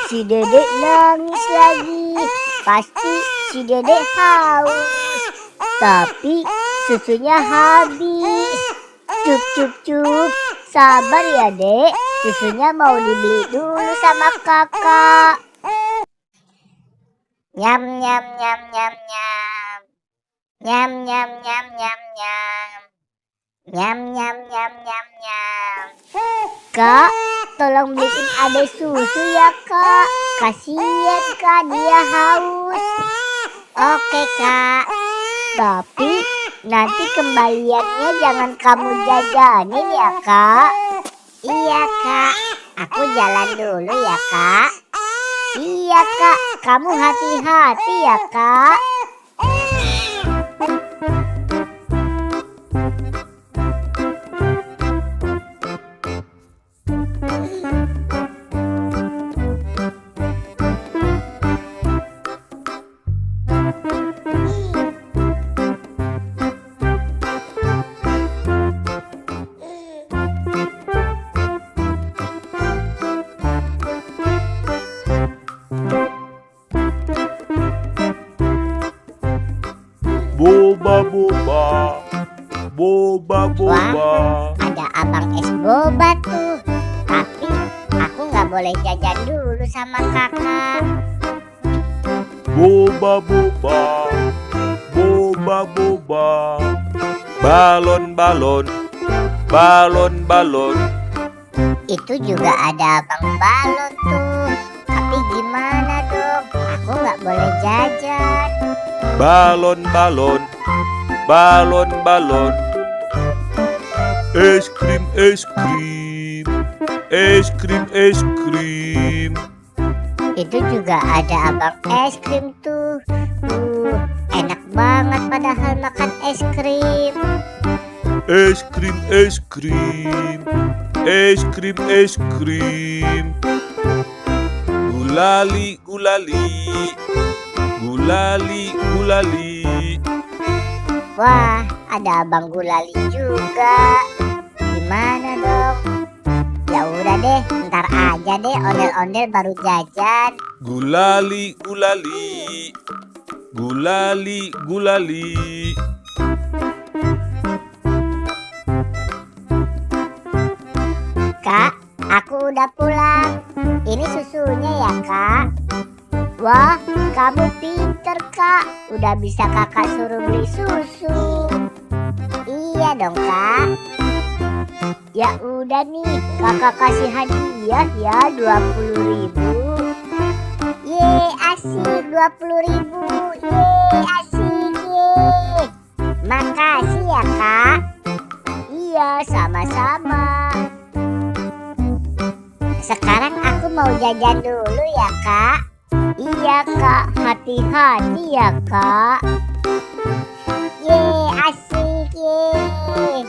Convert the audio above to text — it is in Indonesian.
Si dedek nangis lagi. Pasti si dedek haus. Tapi susunya habis. Cup cup cup. Sabar ya dek. Susunya mau dibeli dulu sama kakak. Nyam nyam nyam nyam nyam. Nyam nyam nyam nyam nyam. Nyam nyam nyam nyam nyam. Kak, tolong beliin adek susu ya kak. Kasian kak, dia haus. Oke kak. Tapi nanti kembaliannya jangan kamu jajanin ya kak. Iya kak, aku jalan dulu ya kak. Iya kak, kamu hati-hati ya kak. Boba boba, boba boba. Wah, ada abang es boba tuh. Tapi aku nggak boleh jajan dulu sama kakak. Boba boba, boba boba. Balon balon, balon balon. Itu juga ada abang balon tuh. Tapi gimana dong? Aku nggak boleh jajan. Balon balon, balon balon. Es krim es krim, es krim es krim. Itu juga ada abang es krim tuh. Enak banget padahal makan es krim. Es krim es krim, es krim es krim. Gulali gulali, gulali gulali. Wah, ada abang gulali juga. Gimana dong? Ya udah deh, ntar aja deh ondel-ondel baru jajan. Gulali gulali, gulali gulali. Kak, aku udah pulang. Ini susunya ya kak. Wah, kamu pinter kak. Udah bisa kakak suruh beli susu. Iya dong kak. Ya udah nih, kakak kasih hadiah ya 20.000. Yeay, asik 20.000. Yeay, asik yeay. Makasih ya kak. Iya, sama-sama. Sekarang aku mau jajan dulu ya kak. Iya kak, hati-hati ya kak. Yeay, asik yeay.